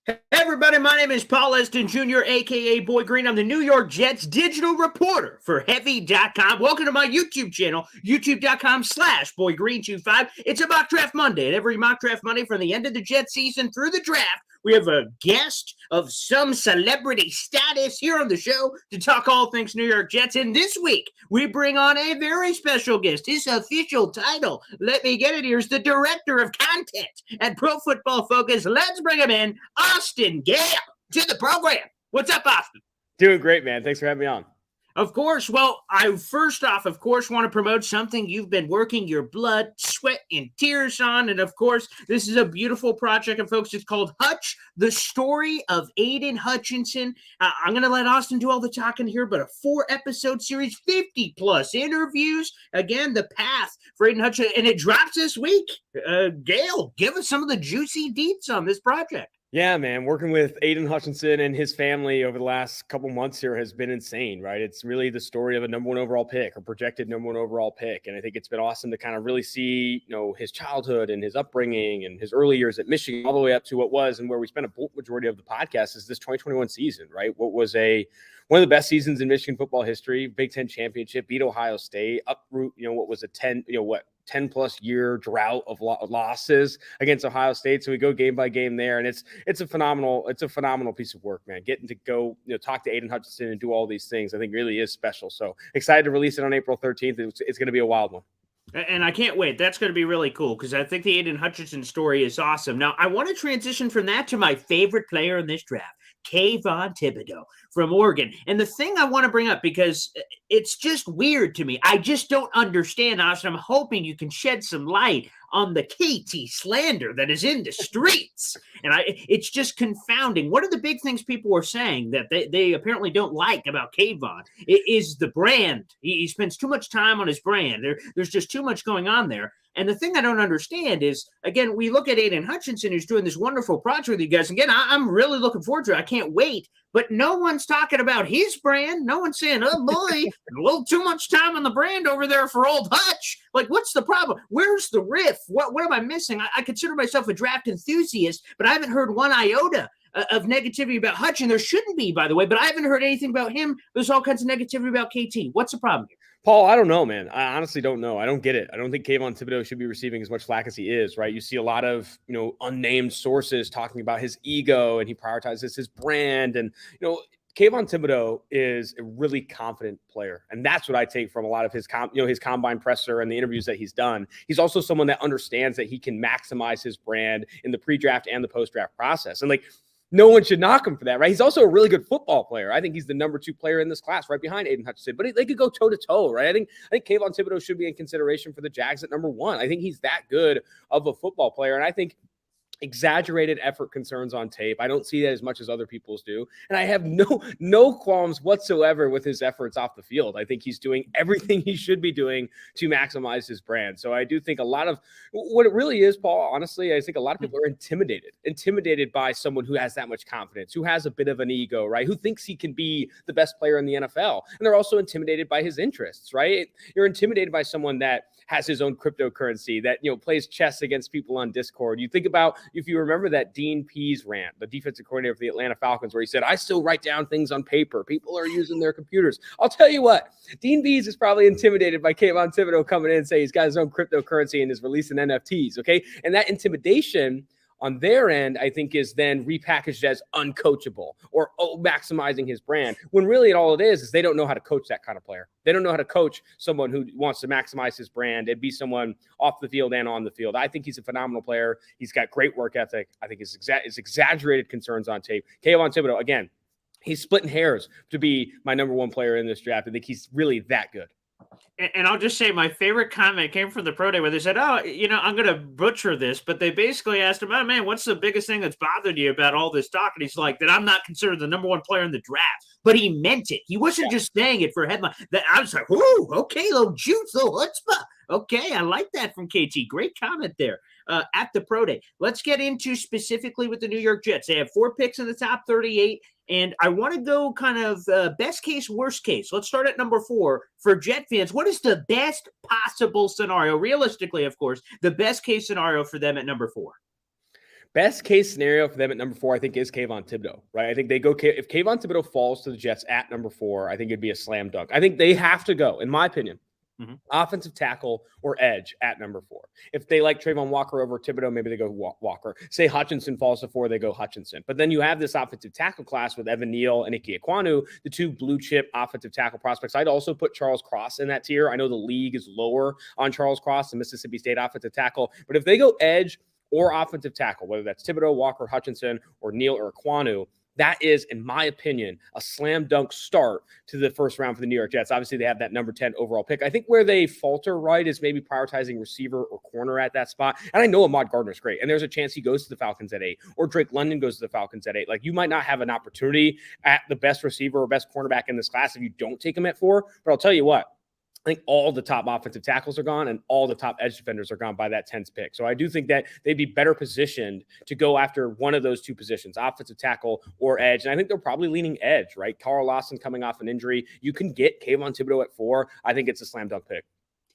Hey everybody, my name is Paul Eston Jr., aka Boy Green. I'm the New York Jets digital reporter for Heavy.com. Welcome to my YouTube channel, youtube.com/BoyGreen25. It's a mock draft Monday, and every mock draft Monday from the end of the Jets season through the draft, we have a guest of some celebrity status here on the show to talk all things New York Jets. And this week, we bring on a very special guest. His official title, let me get it here, is the Director of Content at Pro Football Focus. Let's bring him in, Austin Gayle, to the program. What's up, Austin? Doing great, man. Thanks for having me on. Of course. Well, I first off, of course, want to promote something you've been working your blood, sweat, and tears on. And of course, this is a beautiful project. And folks, it's called Hutch, the story of Aidan Hutchinson. I'm going to let Austin do all the talking here, but a 4-episode series, 50 plus interviews. Again, the path for Aidan Hutchinson. And it drops this week. Gayle, give us some of the juicy deets on this project. Yeah, man. Working with Aidan Hutchinson and his family over the last couple months here has been insane, right? It's really the story of a number one overall pick or projected number one overall pick. And I think it's been awesome to kind of really see, his childhood and his upbringing and his early years at Michigan all the way up to what was and where we spent a majority of the podcast is this 2021 season, right? What was one of the best seasons in Michigan football history, Big Ten championship, beat Ohio State, uproot, what was a 10 plus year drought of losses against Ohio State. So we go game by game there. And it's a phenomenal piece of work, man. Getting to go, talk to Aidan Hutchinson and do all these things, I think really is special. So excited to release it on April 13th. It's going to be a wild one. And I can't wait. That's going to be really cool because I think the Aidan Hutchinson story is awesome. Now, I want to transition from that to my favorite player in this draft, Kayvon Thibodeaux from Oregon. And the thing I want to bring up, because it's just weird to me, I just don't understand, Austin. I'm hoping you can shed some light on the KT slander that is in the streets. And it's just confounding. One of the big things people are saying that they apparently don't like about Kayvon is the brand. He spends too much time on his brand. There's just too much going on there. And the thing I don't understand is, again, we look at Aidan Hutchinson, who's doing this wonderful project with you guys. Again, I'm really looking forward to it. I can't wait. But no one's talking about his brand. No one's saying, oh, boy, a little too much time on the brand over there for old Hutch. Like, what's the problem? Where's the riff? What am I missing? I consider myself a draft enthusiast, but I haven't heard one iota of negativity about Hutch. And there shouldn't be, by the way, but I haven't heard anything about him. There's all kinds of negativity about KT. What's the problem here? Paul, I don't know, man. I honestly don't know. I don't get it. I don't think Kayvon Thibodeaux should be receiving as much flack as he is, right? You see a lot of, unnamed sources talking about his ego and he prioritizes his brand. And, Kayvon Thibodeaux is a really confident player. And that's what I take from a lot of his, his combine presser and the interviews that he's done. He's also someone that understands that he can maximize his brand in the pre-draft and the post-draft process. And no one should knock him for that, right? He's also a really good football player. I think he's the number 2 player in this class, right behind Aidan Hutchinson. But they could go toe to toe, right? I think Kayvon Thibodeaux should be in consideration for the Jags at number 1. I think he's that good of a football player, and I think exaggerated effort concerns on tape. I don't see that as much as other people's do. And I have no qualms whatsoever with his efforts off the field. I think he's doing everything he should be doing to maximize his brand. So I do think a lot of what it really is, Paul, honestly, I think a lot of people are intimidated by someone who has that much confidence, who has a bit of an ego, right? Who thinks he can be the best player in the NFL. And they're also intimidated by his interests, right? You're intimidated by someone that has his own cryptocurrency, that, plays chess against people on Discord. You think about, if you remember that Dean Pease rant, the defensive coordinator for the Atlanta Falcons, where he said, I still write down things on paper. People are using their computers. I'll tell you what, Dean Pease is probably intimidated by Kayvon Thibodeaux coming in and saying he's got his own cryptocurrency and is releasing NFTs, okay? And that intimidation on their end, I think, is then repackaged as uncoachable or maximizing his brand, when really all it is they don't know how to coach that kind of player. They don't know how to coach someone who wants to maximize his brand and be someone off the field and on the field. I think he's a phenomenal player. He's got great work ethic. I think it's exaggerated concerns on tape. Kayvon Thibodeaux, again, he's splitting hairs to be my number 1 player in this draft. I think he's really that good. And I'll just say my favorite comment came from the pro day where they said, I'm going to butcher this. But they basically asked him, oh, man, what's the biggest thing that's bothered you about all this talk? And he's like, that I'm not considered the number 1 player in the draft. But he meant it. He wasn't just saying it for a headline. I was like, ooh, okay, little juice, little chutzpah. Okay, I like that from KT. Great comment there at the pro day. Let's get into specifically with the New York Jets. They have 4 picks in the top 38. And I want to go kind of best case, worst case. Let's start at number 4 for Jet fans. What is the best possible scenario? Realistically, of course, the best case scenario for them at number 4. Best case scenario for them at number 4, I think, is Kayvon Thibodeau, right? I think they go, if Kayvon Thibodeau falls to the Jets at number 4, I think it'd be a slam dunk. I think they have to go, in my opinion, offensive tackle or edge at number 4. If they like Trayvon Walker over Thibodeau, maybe they go Walker. Say Hutchinson falls to 4, they go Hutchinson. But then you have this offensive tackle class with Evan Neal and Ike Ekwonu, the 2 blue chip offensive tackle prospects. I'd also put Charles Cross in that tier. I know the league is lower on Charles Cross, the Mississippi State offensive tackle. But if they go edge or offensive tackle, whether that's Thibodeau, Walker, Hutchinson, or Neal or Ekwonu, that is, in my opinion, a slam dunk start to the first round for the New York Jets. Obviously, they have that number 10 overall pick. I think where they falter, right, is maybe prioritizing receiver or corner at that spot. And I know Ahmad Gardner's great, and there's a chance he goes to the Falcons at 8, or Drake London goes to the Falcons at 8. Like, you might not have an opportunity at the best receiver or best cornerback in this class if you don't take him at 4. But I'll tell you what, I think all the top offensive tackles are gone and all the top edge defenders are gone by that 10th pick. So I do think that they'd be better positioned to go after one of those 2 positions, offensive tackle or edge. And I think they're probably leaning edge, right? Carl Lawson coming off an injury. You can get Kayvon Thibodeau at 4. I think it's a slam dunk pick.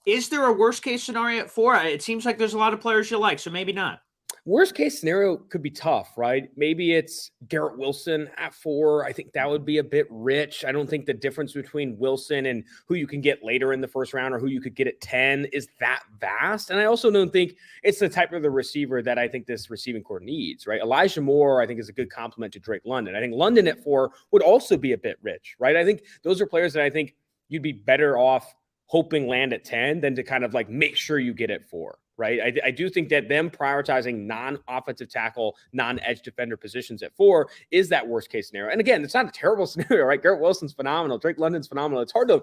Is there a worst case scenario at 4? It seems like there's a lot of players you like, so maybe not. Worst case scenario could be tough, right? Maybe it's Garrett Wilson at 4. I think that would be a bit rich. I don't think the difference between Wilson and who you can get later in the first round or who you could get at 10 is that vast. And I also don't think it's the type of the receiver that I think this receiving core needs, right? Elijah Moore, I think, is a good complement to Drake London. I think London at 4 would also be a bit rich, right? I think those are players that I think you'd be better off hoping land at 10 than to kind of like make sure you get at 4. Right. I do think that them prioritizing non-offensive tackle, non-edge defender positions at 4 is that worst case scenario. And again, it's not a terrible scenario, right? Garrett Wilson's phenomenal. Drake London's phenomenal. It's hard to,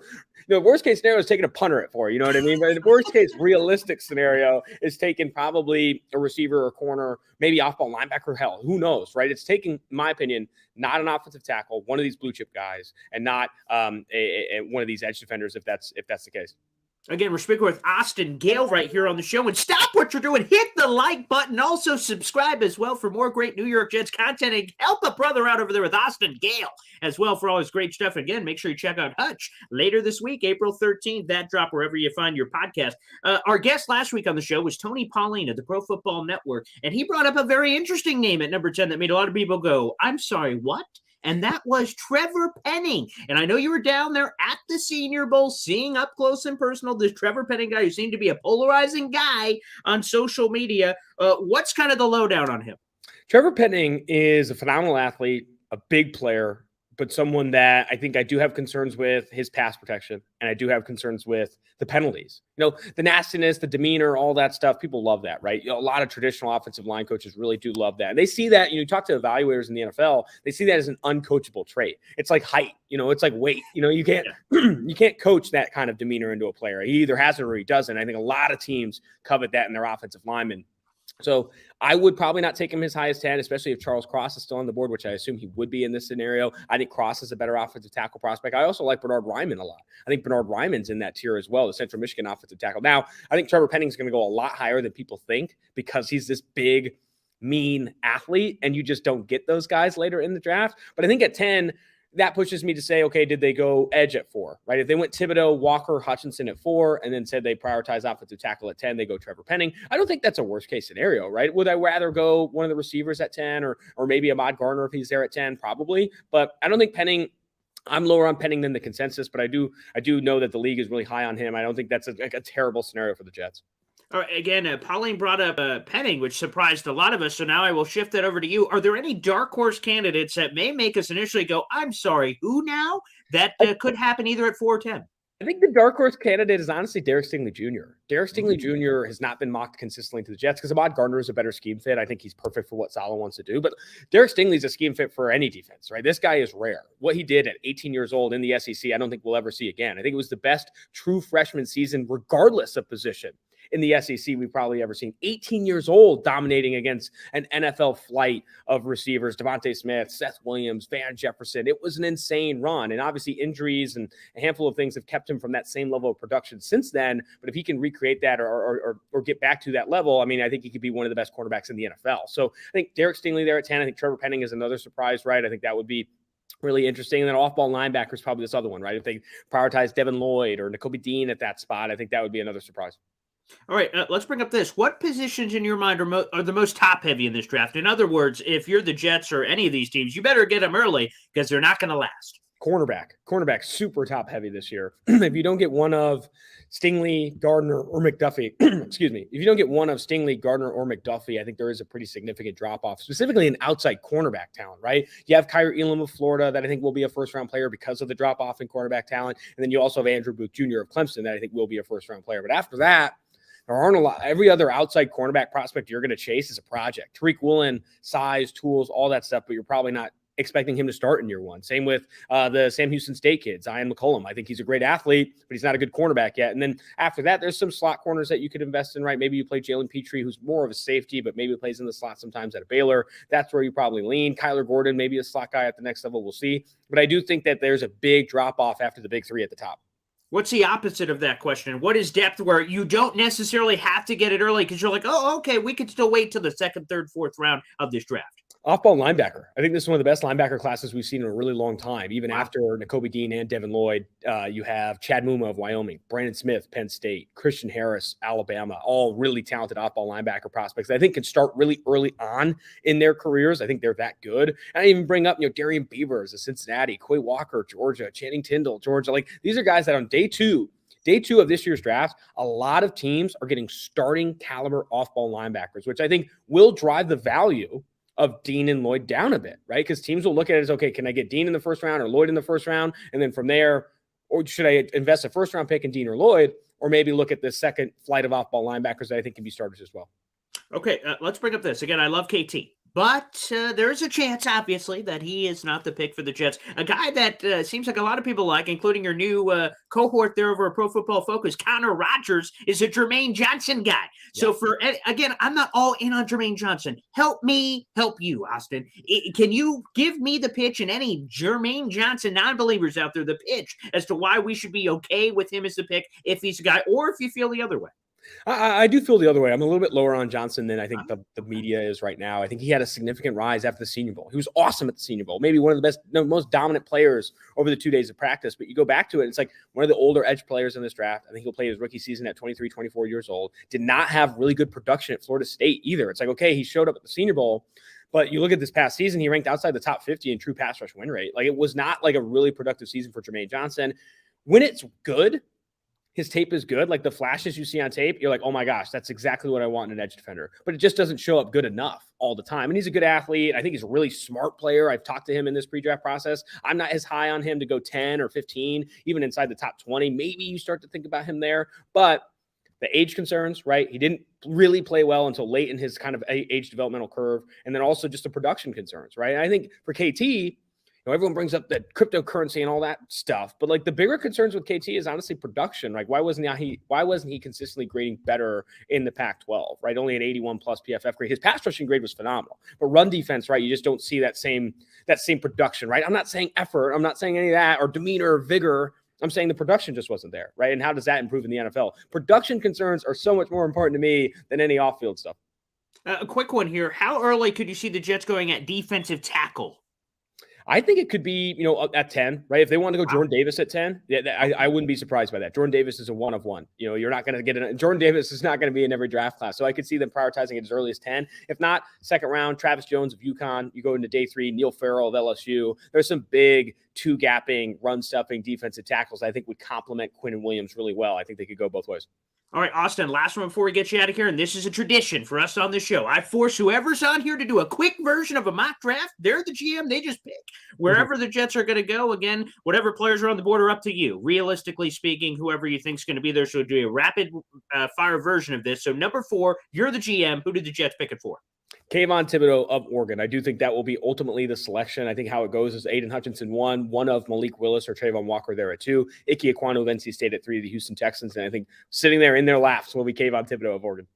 worst case scenario is taking a punter at 4. You know what I mean? But the worst case realistic scenario is taking probably a receiver or corner, maybe off-ball linebacker. Hell, who knows, right? It's taking, in my opinion, not an offensive tackle, one of these blue chip guys, and not one of these edge defenders if that's the case. Again, we're speaking with Austin Gayle right here on the show. And stop what you're doing. Hit the like button. Also subscribe as well for more great New York Jets content. And help a brother out over there with Austin Gayle as well for all his great stuff. Again, make sure you check out Hutch later this week, April 13th. That drop wherever you find your podcast. Our guest last week on the show was Tony Pauline of the Pro Football Network. And he brought up a very interesting name at number 10 that made a lot of people go, I'm sorry, what? And that was Trevor Penning. And I know you were down there at the Senior Bowl seeing up close and personal this Trevor Penning guy who seemed to be a polarizing guy on social media. What's kind of the lowdown on him? Trevor Penning is a phenomenal athlete, a big player, but someone that I think I do have concerns with his pass protection, and I do have concerns with the penalties. The nastiness, the demeanor, all that stuff. People love that, right? A lot of traditional offensive line coaches really do love that. And they see that, you talk to evaluators in the NFL, they see that as an uncoachable trait. It's like height, it's like weight. You can't you can't coach that kind of demeanor into a player. He either has it or he doesn't. I think a lot of teams covet that in their offensive linemen. So I would probably not take him as high as 10, especially if Charles Cross is still on the board, which I assume he would be in this scenario. I think Cross is a better offensive tackle prospect. I also like Bernhard Raimann a lot. I think Bernhard Raimann's in that tier as well, the Central Michigan offensive tackle. Now, I think Trevor Penning is going to go a lot higher than people think because he's this big, mean athlete, and you just don't get those guys later in the draft. But I think at 10, that pushes me to say, okay, did they go edge at 4, right? If they went Thibodeau, Walker, Hutchinson at 4, and then said they prioritize offensive tackle at 10, they go Trevor Penning. I don't think that's a worst case scenario, right? Would I rather go one of the receivers at 10 or maybe Ahmad Gardner if he's there at 10? Probably. But I don't think Penning, I'm lower on Penning than the consensus, but I do know that the league is really high on him. I don't think that's a terrible scenario for the Jets. All right, again, Pauline brought up Penning, which surprised a lot of us. So now I will shift that over to you. Are there any dark horse candidates that may make us initially go, I'm sorry, who now? That could happen either at 4 or 10. I think the dark horse candidate is honestly Derek Stingley Jr. Derek Stingley Jr. has not been mocked consistently to the Jets because Ahmad Gardner is a better scheme fit. I think he's perfect for what Saleh wants to do. But Derek Stingley is a scheme fit for any defense, right? This guy is rare. What he did at 18 years old in the SEC, I don't think we'll ever see again. I think it was the best true freshman season, regardless of position, in the SEC we've probably ever seen. 18 years old, dominating against an NFL flight of receivers, Devontae Smith, Seth Williams, Van Jefferson. It was an insane run. And obviously injuries and a handful of things have kept him from that same level of production since then. But if he can recreate that or get back to that level, I mean, I think he could be one of the best cornerbacks in the NFL. So I think Derek Stingley there at 10. I think Trevor Penning is another surprise, right? I think that would be really interesting. And then off-ball linebacker is probably this other one, right? If they prioritize Devin Lloyd or Nakobe Dean at that spot, I think that would be another surprise. All right, let's bring up this. What positions in your mind are the most top heavy in this draft? In other words, if you're the Jets or any of these teams, you better get them early because they're not going to last. Cornerback, super top heavy this year. If you don't get one of Stingley, Gardner, or McDuffie, excuse me, if you don't get one of Stingley, Gardner, or McDuffie, I think there is a pretty significant drop off, specifically in outside cornerback talent, right? You have Kyrie Elam of Florida that I think will be a first round player because of the drop off in cornerback talent. And then you also have Andrew Booth Jr. of Clemson that I think will be a first round player. But after that, there aren't a lot. Every other outside cornerback prospect you're going to chase is a project. Tariq Woolen, size, tools, all that stuff, but you're probably not expecting him to start in year one. Same with the Sam Houston State kid, Zion McCollum. I think he's a great athlete, but he's not a good cornerback yet. And then after that, there's some slot corners that you could invest in, right? Maybe you play Jalen Petrie, who's more of a safety, but maybe plays in the slot sometimes at a Baylor. That's where you probably lean. Kyler Gordon, maybe a slot guy at the next level. We'll see. But I do think that there's a big drop off after the big three at the top. What's the opposite of that question? What is depth where you don't necessarily have to get it early because you're like, oh, okay, we could still wait till the second, third, fourth round of this draft? Off-ball linebacker. I think this is one of the best linebacker classes we've seen in a really long time. Even after Nakobe Dean and Devin Lloyd, you have Chad Muma of Wyoming, Brandon Smith, Penn State, Christian Harris, Alabama, all really talented off-ball linebacker prospects that I think can start really early on in their careers. I think they're that good. And I even bring up, Darian Beavers of Cincinnati, Quay Walker, Georgia, Channing Tindall, Georgia. Like, these are guys that on day two of this year's draft, a lot of teams are getting starting caliber off-ball linebackers, which I think will drive the value of Dean and Lloyd down a bit, right? Because teams will look at it as, okay, can I get Dean in the first round or Lloyd in the first round? And then from there, or should I invest a first round pick in Dean or Lloyd, or maybe look at the second flight of off-ball linebackers that I think can be starters as well? Okay, let's bring up this. Again, I love KT. But there is a chance, obviously, that he is not the pick for the Jets. A guy that seems like a lot of people like, including your new cohort there over at Pro Football Focus, Connor Rogers, is a Jermaine Johnson guy. So again, I'm not all in on Jermaine Johnson. Help me help you, Austin. Can you give me the pitch and any Jermaine Johnson non-believers out there the pitch as to why we should be okay with him as the pick if he's a guy, or if you feel the other way? I do feel the other way. I'm a little bit lower on Johnson than I think the media is right now. I think he had a significant rise after the Senior Bowl. He was awesome at the Senior Bowl, maybe one of the best, most dominant players over the 2 days of practice. But you go back to it, it's like one of the older edge players in this draft. I think he'll play his rookie season at 23, 24 years old. Did not have really good production at Florida State either. It's like, okay, he showed up at the Senior Bowl, but you look at this past season, he ranked outside the top 50 in true pass rush win rate. Like, it was not like a really productive season for Jermaine Johnson. When it's good, his tape is good. Like, the flashes you see on tape, you're like, oh my gosh, that's exactly what I want in an edge defender. But it just doesn't show up good enough all the time. And he's a good athlete. I think he's a really smart player. I've talked to him in this pre-draft process. I'm not as high on him to go 10 or 15, even inside the top 20. Maybe you start to think about him there. But the age concerns, right? He didn't really play well until late in his kind of age developmental curve. And then also just the production concerns, right? And I think for KT, everyone brings up that cryptocurrency and all that stuff, but like, the bigger concerns with KT is honestly production. Like, why wasn't he consistently grading better in the Pac-12, right? Only an 81 plus PFF grade. His pass rushing grade was phenomenal, but run defense, right? You just don't see that same production, right? I'm not saying effort. I'm not saying any of that, or demeanor or vigor. I'm saying the production just wasn't there, right? And how does that improve in the NFL? Production concerns are so much more important to me than any off-field stuff. A quick one here. How early could you see the Jets going at defensive tackle? I think it could be, at 10, right? If they want to go Jordan Davis at 10, I wouldn't be surprised by that. Jordan Davis is a one of one. You're not going to get it. Jordan Davis is not going to be in every draft class. So I could see them prioritizing it as early as 10. If not, second round, Travis Jones of UConn. You go into day 3, Neil Farrell of LSU. There's some big two-gapping, run-stuffing defensive tackles I think would complement Quinnen Williams really well. I think they could go both ways. All right, Austin, last one before we get you out of here, and this is a tradition for us on the show. I force whoever's on here to do a quick version of a mock draft. They're the GM. They just pick. Wherever the Jets are going to go, again, whatever players are on the board are up to you. Realistically speaking, whoever you think is going to be there, so do a rapid-fire version of this. So number 4, you're the GM. Who did the Jets pick it for? Kayvon Thibodeaux of Oregon. I do think that will be ultimately the selection. I think how it goes is Aiden Hutchinson 1, one of Malik Willis or Trayvon Walker there at 2, Ike Ekwonu of NC State at 3, the Houston Texans. And I think sitting there in their laps will be Kayvon Thibodeaux of Oregon.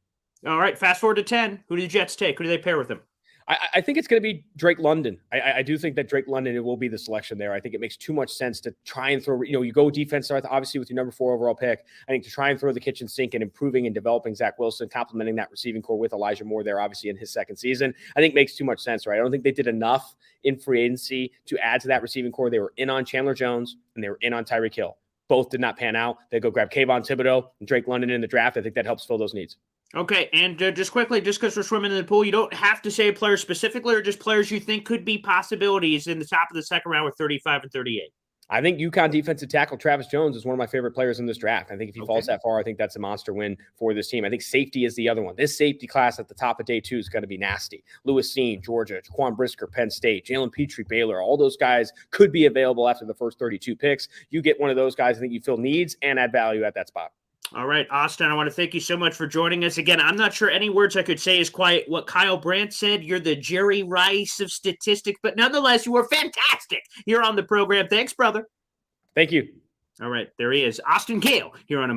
All right, fast forward to 10. Who do the Jets take? Who do they pair with them? I think it's going to be Drake London. I do think that Drake London, it will be the selection there. I think it makes too much sense to try and throw, you go defense, obviously with your number 4 overall pick. I think to try and throw the kitchen sink and improving and developing Zach Wilson, complementing that receiving core with Elijah Moore there, obviously in his second season, I think makes too much sense, right? I don't think they did enough in free agency to add to that receiving core. They were in on Chandler Jones and they were in on Tyreek Hill. both did not pan out. They go grab Kayvon Thibodeau and Drake London in the draft. I think that helps fill those needs. Okay, and just quickly, just because we're swimming in the pool, you don't have to say a player specifically, or just players you think could be possibilities in the top of the second round with 35 and 38. I think UConn defensive tackle Travis Jones is one of my favorite players in this draft. I think if he falls that far, I think that's a monster win for this team. I think safety is the other one. This safety class at the top of day 2 is going to be nasty. Lewis Cine, Georgia, Jaquan Brisker, Penn State, Jalen Petrie, Baylor, all those guys could be available after the first 32 picks. You get one of those guys, I think you fill needs and add value at that spot. All right, Austin, I want to thank you so much for joining us. Again, I'm not sure any words I could say is quite what Kyle Brandt said. You're the Jerry Rice of statistics, but nonetheless, you were fantastic here on the program. Thanks, brother. Thank you. All right, there he is. Austin Gayle here on a